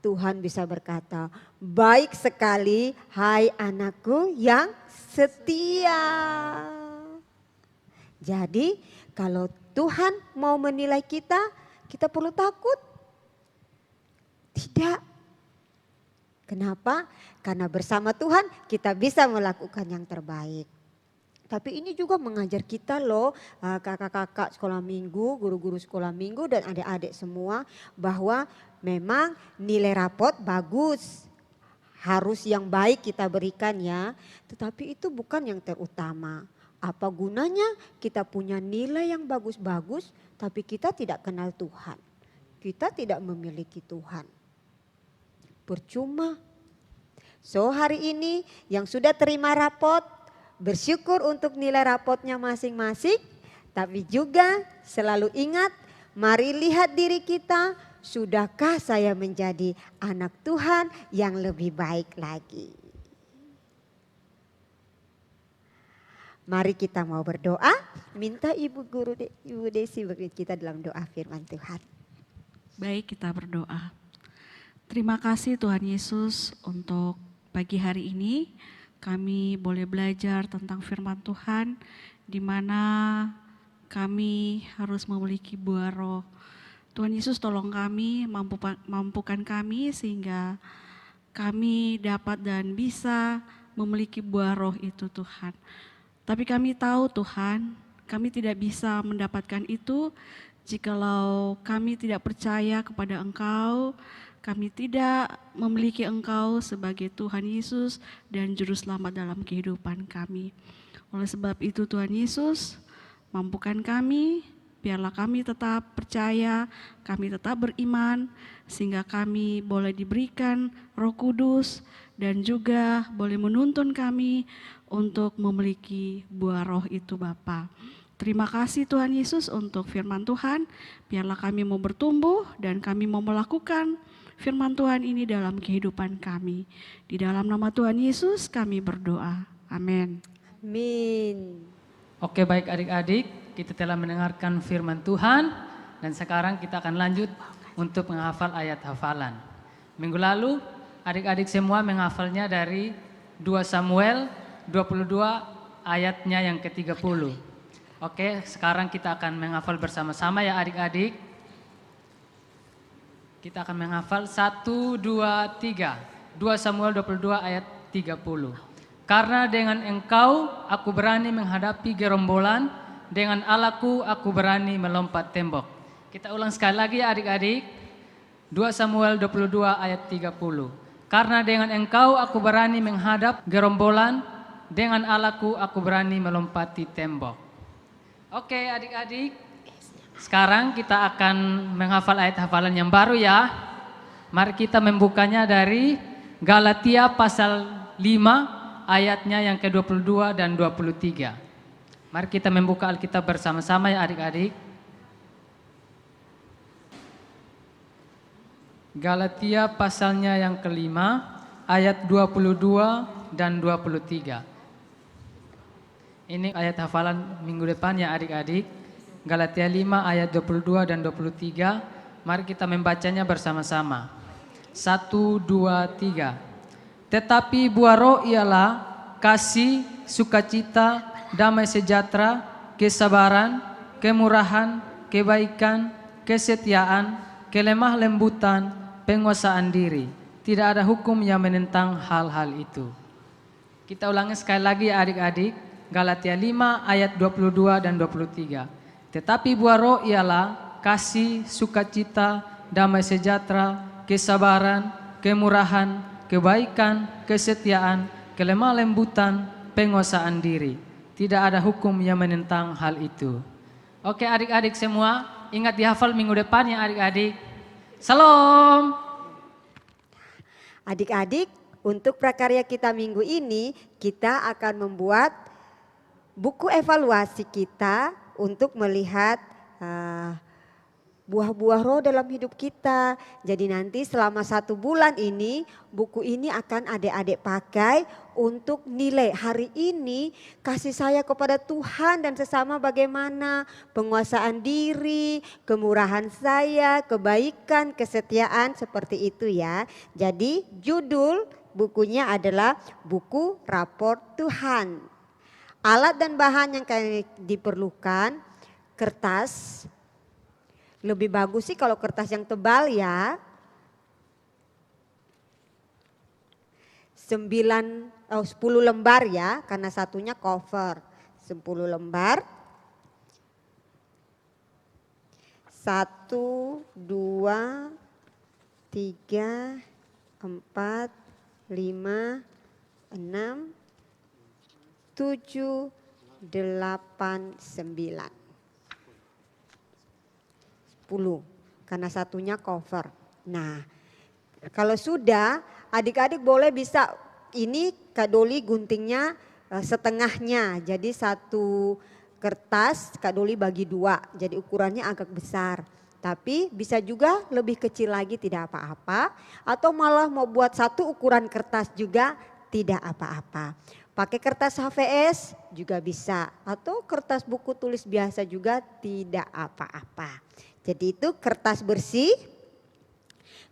Tuhan bisa berkata, baik sekali hai anakku yang setia. Jadi kalau Tuhan mau menilai kita, kita perlu takut? Tidak. Kenapa? Karena bersama Tuhan kita bisa melakukan yang terbaik. Tapi ini juga mengajar kita loh, kakak-kakak sekolah minggu, guru-guru sekolah minggu dan adik-adik semua, bahwa memang nilai rapot bagus. Harus yang baik kita berikan ya, tetapi itu bukan yang terutama. Apa gunanya kita punya nilai yang bagus-bagus tapi kita tidak kenal Tuhan. Kita tidak memiliki Tuhan. Percuma. So hari ini yang sudah terima rapot, bersyukur untuk nilai rapotnya masing-masing. Tapi juga selalu ingat, mari lihat diri kita, sudahkah saya menjadi anak Tuhan yang lebih baik lagi. Mari kita mau berdoa, minta Ibu Guru Ibu Desi berkata kita dalam doa firman Tuhan. Baik, kita berdoa. Terima kasih Tuhan Yesus untuk pagi hari ini kami boleh belajar tentang firman Tuhan, di mana kami harus memiliki buah roh. Tuhan Yesus tolong kami, mampukan kami sehingga kami dapat dan bisa memiliki buah roh itu Tuhan. Tapi kami tahu Tuhan, kami tidak bisa mendapatkan itu jikalau kami tidak percaya kepada Engkau, kami tidak memiliki Engkau sebagai Tuhan Yesus dan Juru Selamat dalam kehidupan kami. Oleh sebab itu Tuhan Yesus, mampukan kami, biarlah kami tetap percaya, kami tetap beriman, sehingga kami boleh diberikan Roh Kudus dan juga boleh menuntun kami untuk memiliki buah roh itu Bapa. Terima kasih Tuhan Yesus untuk firman Tuhan, biarlah kami mau bertumbuh dan kami mau melakukan firman Tuhan ini dalam kehidupan kami. Di dalam nama Tuhan Yesus kami berdoa. Amin. Amin. Oke, baik adik-adik, kita telah mendengarkan firman Tuhan dan sekarang kita akan lanjut untuk menghafal ayat hafalan. Minggu lalu adik-adik semua menghafalnya dari 2 Samuel 22 ayatnya yang ke-30. Oke, sekarang kita akan menghafal bersama-sama ya adik-adik. Kita akan menghafal 1, 2, 3. 2 Samuel 22 ayat 30. Karena dengan Engkau aku berani menghadapi gerombolan, dengan Allahku aku berani melompat tembok. Kita ulang sekali lagi ya adik-adik. 2 Samuel 22 ayat 30. Karena dengan Engkau aku berani menghadap gerombolan, dengan Allahku aku berani melompati tembok. Oke adik-adik, sekarang kita akan menghafal ayat hafalan yang baru ya. Mari kita membukanya dari Galatia pasal 5 ayatnya yang ke-22 dan 23. Mari kita membuka Alkitab bersama-sama ya adik-adik. Galatia pasalnya yang kelima ayat 22 dan 23. Ini ayat hafalan minggu depan ya adik-adik. Galatia 5 ayat 22 dan 23. Mari kita membacanya bersama-sama. 1, 2, 3. Tetapi buah roh ialah kasih, sukacita, damai sejahtera, kesabaran, kemurahan, kebaikan, kesetiaan, kelemah lembutan, penguasaan diri. Tidak ada hukum yang menentang hal-hal itu. Kita ulangi sekali lagi adik-adik. Galatia 5 ayat 22 dan 23. Tetapi buah roh ialah kasih, sukacita, damai sejahtera, kesabaran, kemurahan, kebaikan, kesetiaan, kelemah lembutan, penguasaan diri. Tidak ada hukum yang menentang hal itu. Oke adik-adik semua, ingat dihafal minggu depan ya adik-adik. Salam. Adik-adik, untuk prakarya kita minggu ini, kita akan membuat buku evaluasi kita untuk melihat buah-buah roh dalam hidup kita. Jadi nanti selama 1 bulan ini, buku ini akan adik-adik pakai untuk nilai hari ini kasih saya kepada Tuhan dan sesama bagaimana, penguasaan diri, kemurahan saya, kebaikan, kesetiaan, seperti itu ya. Jadi judul bukunya adalah buku rapor Tuhan. Alat dan bahan yang diperlukan, kertas. Lebih bagus sih kalau kertas yang tebal ya. 10 lembar ya, karena satunya cover. 10 lembar. 1, 2, 3, 4, 5, 6, 7, 8, 9. 10 karena satunya cover. Nah, kalau sudah adik-adik boleh bisa ini Kak Doli guntingnya setengahnya. Jadi 1 kertas Kak Doli bagi 2. Jadi ukurannya agak besar. Tapi bisa juga lebih kecil lagi tidak apa-apa. Atau malah mau buat 1 ukuran kertas juga tidak apa-apa. Pakai kertas HVS juga bisa. Atau kertas buku tulis biasa juga tidak apa-apa. Jadi itu kertas bersih.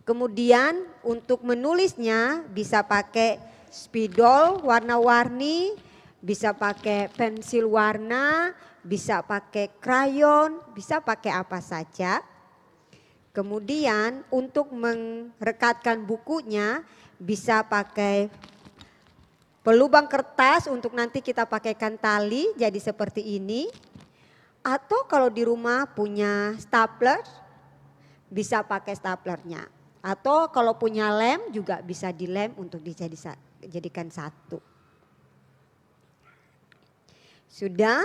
Kemudian untuk menulisnya bisa pakai spidol warna-warni, bisa pakai pensil warna, bisa pakai krayon, bisa pakai apa saja. Kemudian untuk merekatkan bukunya bisa pakai pelubang kertas untuk nanti kita pakaikan tali jadi seperti ini. Atau kalau di rumah punya stapler, bisa pakai staplernya. Atau kalau punya lem juga bisa dilem untuk dijadikan 1. Sudah?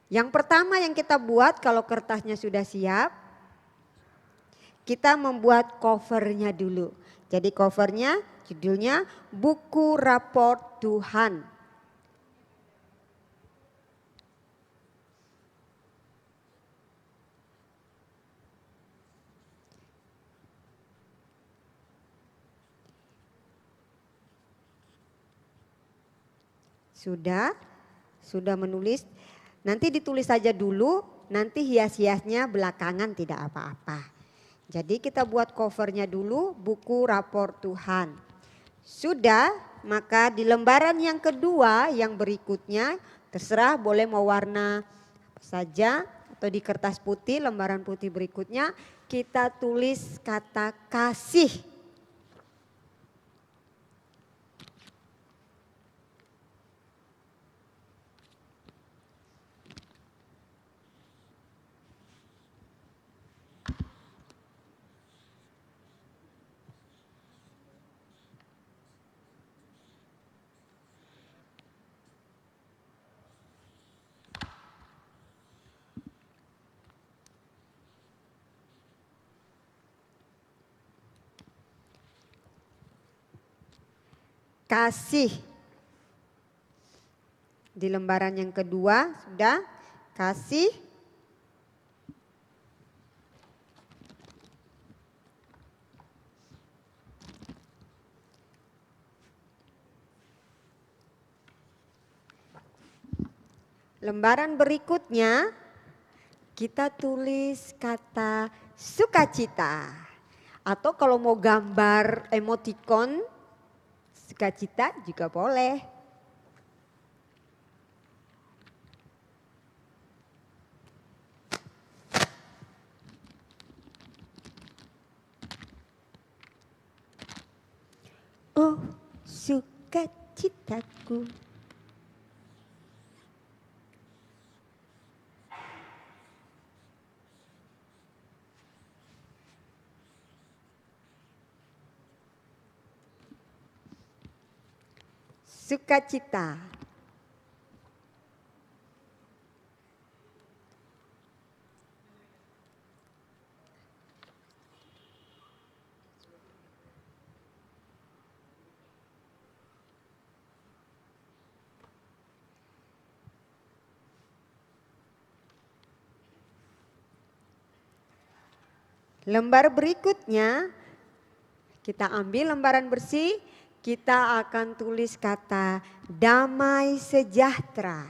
Yang pertama yang kita buat kalau kertasnya sudah siap, kita membuat covernya dulu. Jadi covernya judulnya Buku Rapor Tuhan. Sudah menulis, nanti ditulis saja dulu, nanti hias-hiasnya belakangan tidak apa-apa. Jadi kita buat covernya dulu, Buku Rapor Tuhan. Sudah, maka di lembaran yang kedua yang berikutnya, terserah boleh mau warna apa saja, atau di kertas putih, lembaran putih berikutnya, kita tulis kata kasih. Kasih. Di lembaran yang kedua sudah kasih. Lembaran berikutnya kita tulis kata sukacita. Atau kalau mau gambar emoticon sukacita juga boleh. Oh, sukacitaku. Sukacita. Lembar berikutnya, kita ambil lembaran bersih, kita akan tulis kata damai sejahtera.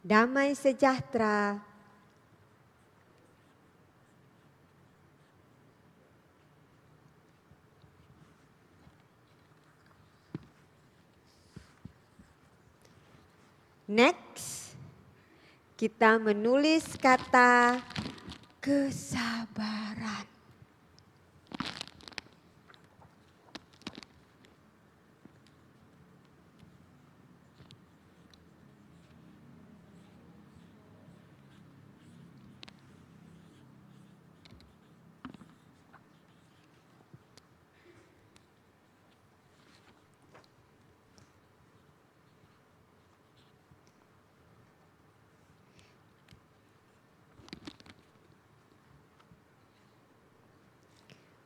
Damai sejahtera. Next, kita menulis kata kesabaran.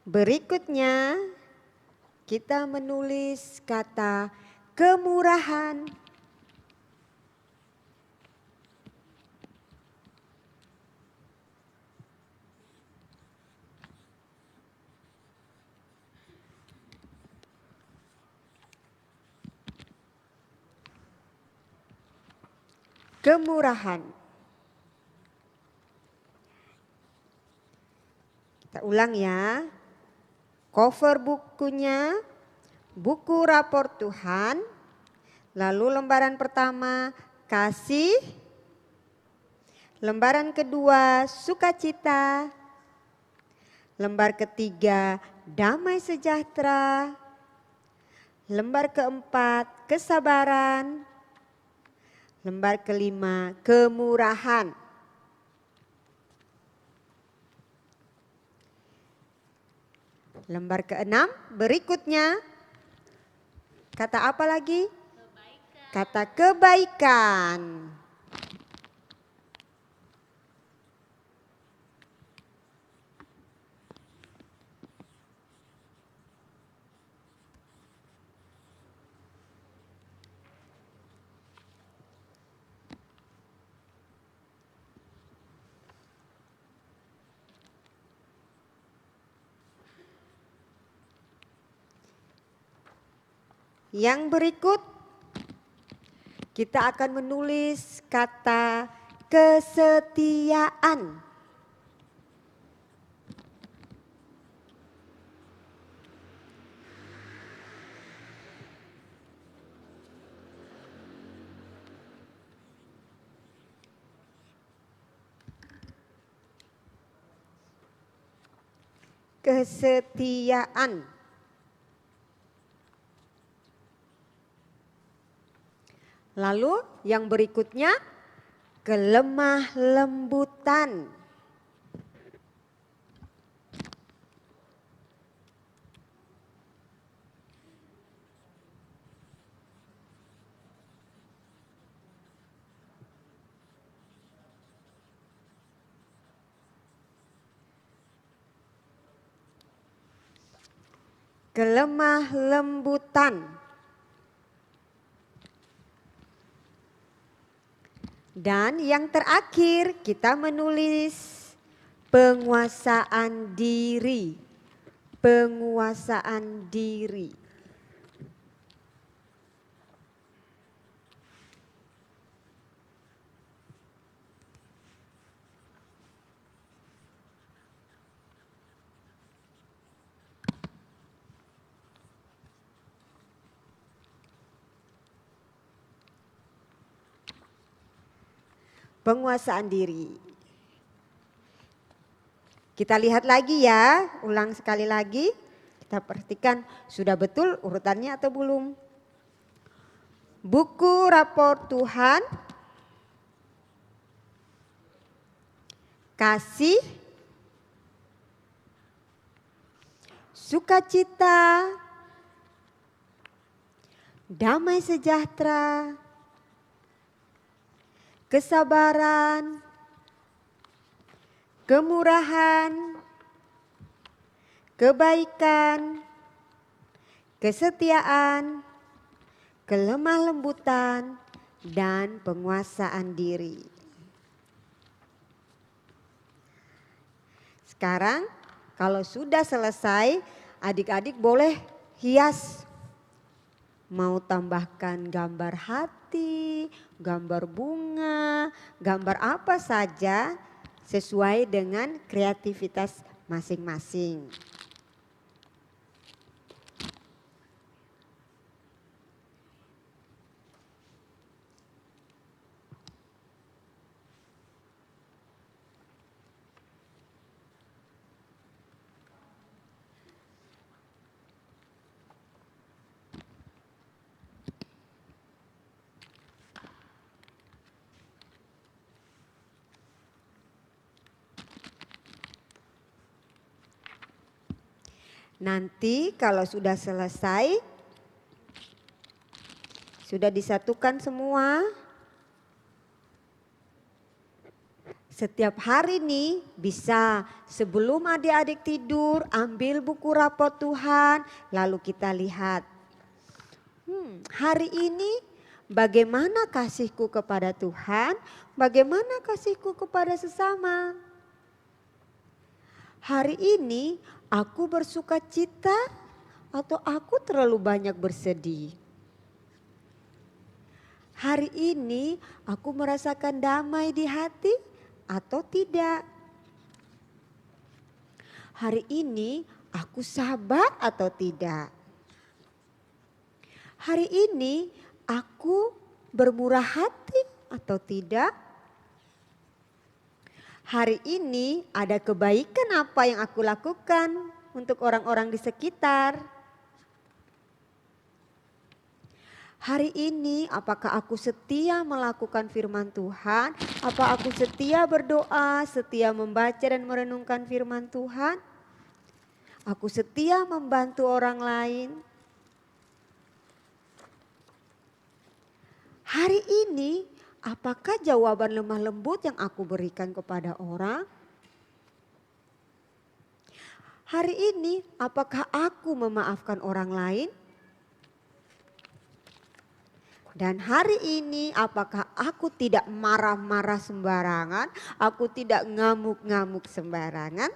Berikutnya, kita menulis kata kemurahan. Kemurahan. Kita ulang ya. Cover bukunya, buku rapor Tuhan. Lalu lembaran pertama kasih. Lembaran kedua sukacita. Lembar ketiga damai sejahtera. Lembar keempat kesabaran. Lembar kelima kemurahan. Lembar keenam berikutnya. Kata apa lagi? Kebaikan. Kata kebaikan. Yang berikut kita akan menulis kata kesetiaan. Kesetiaan. Lalu yang berikutnya kelemah lembutan. Kelemah lembutan. Dan yang terakhir kita menulis penguasaan diri. Penguasaan diri. Penguasaan diri. Kita lihat lagi ya, ulang sekali lagi. Kita perhatikan sudah betul urutannya atau belum. Buku rapor Tuhan, kasih, sukacita, damai sejahtera, kesabaran, kemurahan, kebaikan, kesetiaan, kelemah lembutan, dan penguasaan diri. Sekarang kalau sudah selesai, adik-adik boleh hias. Mau tambahkan gambar hati, gambar bunga, gambar apa saja sesuai dengan kreativitas masing-masing. Nanti kalau sudah selesai, sudah disatukan semua. Setiap hari nih bisa sebelum adik-adik tidur ambil buku rapor Tuhan, lalu kita lihat. Hari ini bagaimana kasihku kepada Tuhan, bagaimana kasihku kepada sesama. Hari ini aku bersuka cita atau aku terlalu banyak bersedih. Hari ini aku merasakan damai di hati atau tidak. Hari ini aku sabar atau tidak. Hari ini aku bermurah hati atau tidak. Hari ini ada kebaikan apa yang aku lakukan untuk orang-orang di sekitar. Hari ini apakah aku setia melakukan firman Tuhan? Apa aku setia berdoa, setia membaca dan merenungkan firman Tuhan? Aku setia membantu orang lain. Hari ini apakah jawaban lemah lembut yang aku berikan kepada orang? Hari ini apakah aku memaafkan orang lain? Dan hari ini apakah aku tidak marah-marah sembarangan? Aku tidak ngamuk-ngamuk sembarangan?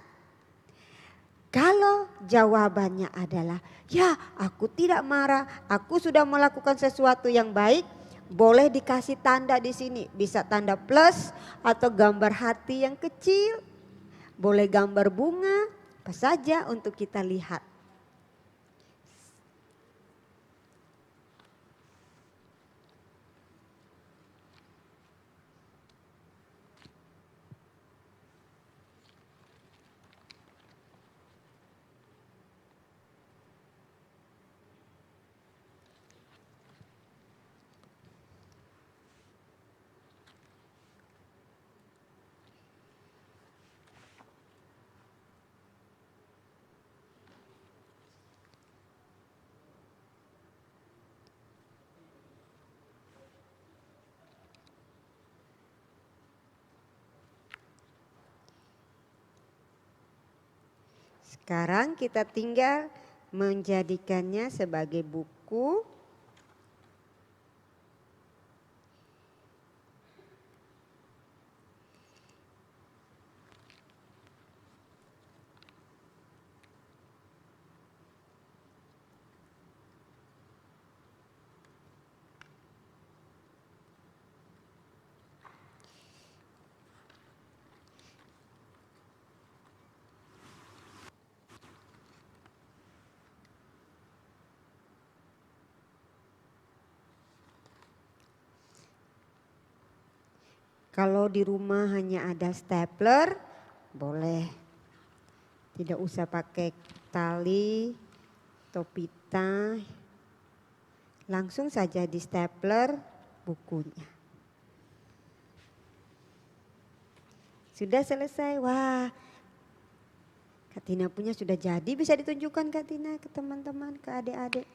Kalau jawabannya adalah ya, aku tidak marah, aku sudah melakukan sesuatu yang baik, boleh dikasih tanda di sini, bisa tanda plus atau gambar hati yang kecil, boleh gambar bunga, apa saja untuk kita lihat. Sekarang kita tinggal menjadikannya sebagai buku. Kalau di rumah hanya ada stapler, boleh. Tidak usah pakai tali atau pita. Langsung saja di stapler bukunya. Sudah selesai. Wah, Kak Tina punya sudah jadi. Bisa ditunjukkan Kak Tina ke teman-teman, ke adik-adik.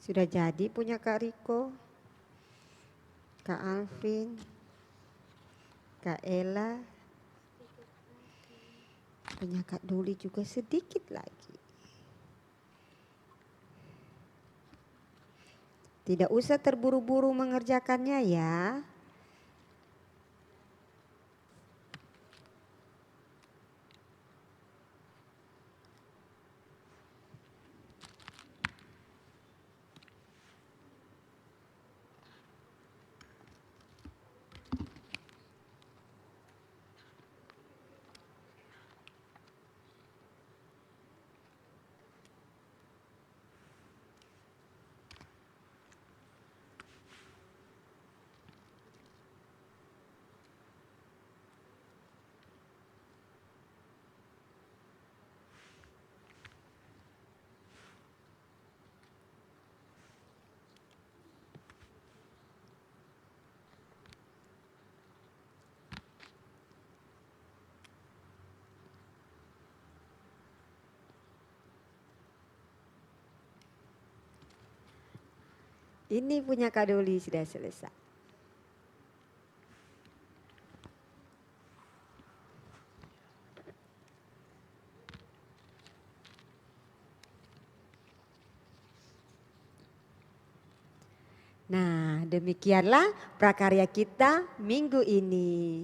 Sudah jadi punya Kak Riko, Kak Alvin, Kak Ella, punya Kak Doli juga sedikit lagi. Tidak usah terburu-buru mengerjakannya ya. Ini punya Kak Doli sudah selesai. Nah, demikianlah prakarya kita minggu ini.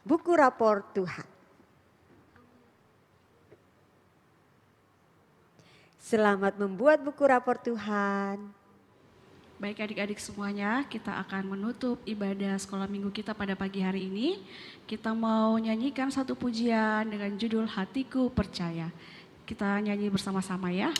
Buku rapor Tuhan. Selamat membuat buku rapor Tuhan. Baik adik-adik semuanya, kita akan menutup ibadah sekolah minggu kita pada pagi hari ini. Kita mau nyanyikan satu pujian dengan judul Hatiku Percaya. Kita nyanyi bersama-sama ya.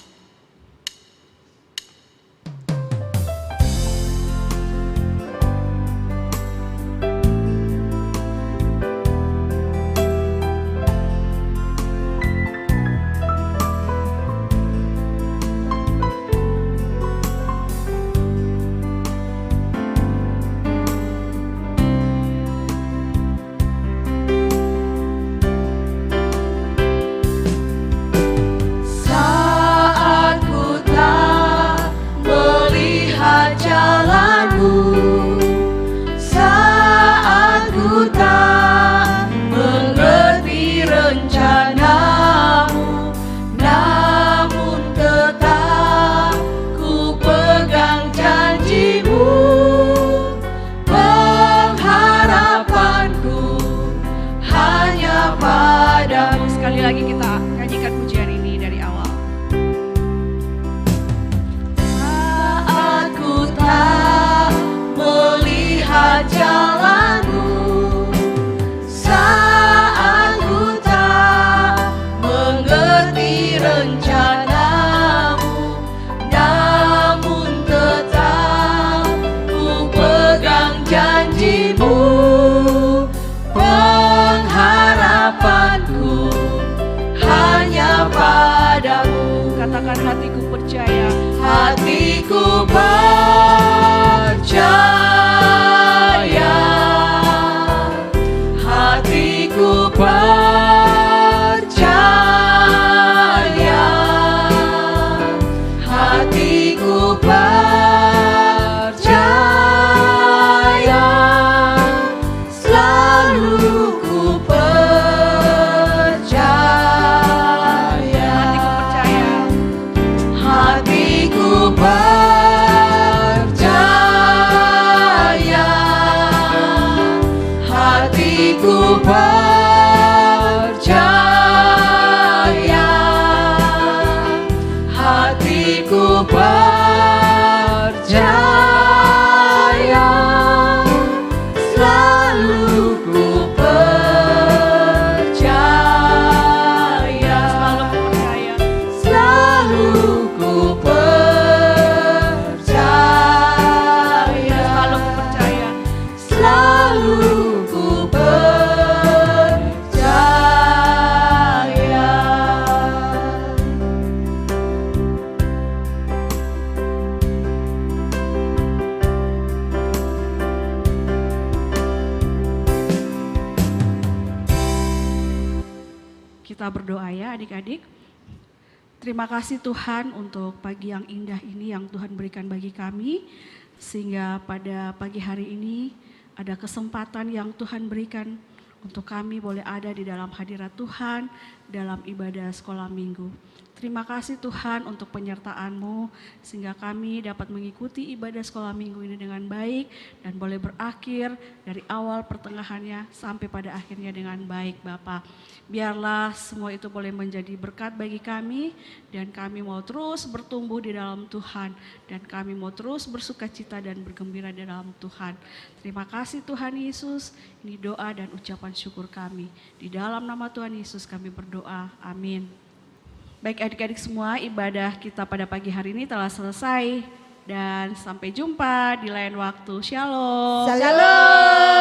Sekali lagi kita nyanyikan pujian ini dari awal. Saat ku tak melihat jalanmu, saat ku tak mengerti rencanamu, namun hatiku percaya, hatiku percaya, hatiku percaya, selalu ku percaya, hatiku percaya, hatiku percaya, hatiku percaya, selalu ku percaya, selalu ku percaya, selalu ku percaya. Kita berdoa ya adik-adik. Terima kasih Tuhan untuk pagi yang indah ini yang Tuhan berikan bagi kami. Sehingga pada pagi hari ini ada kesempatan yang Tuhan berikan untuk kami boleh ada di dalam hadirat Tuhan dalam ibadah sekolah minggu. Terima kasih Tuhan untuk penyertaan-Mu sehingga kami dapat mengikuti ibadah sekolah minggu ini dengan baik dan boleh berakhir dari awal pertengahannya sampai pada akhirnya dengan baik Bapa. Biarlah semua itu boleh menjadi berkat bagi kami dan kami mau terus bertumbuh di dalam Tuhan dan kami mau terus bersukacita dan bergembira di dalam Tuhan. Terima kasih Tuhan Yesus, ini doa dan ucapan syukur kami. Di dalam nama Tuhan Yesus kami berdoa, amin. Baik adik-adik semua, ibadah kita pada pagi hari ini telah selesai. Dan sampai jumpa di lain waktu. Shalom. Shalom.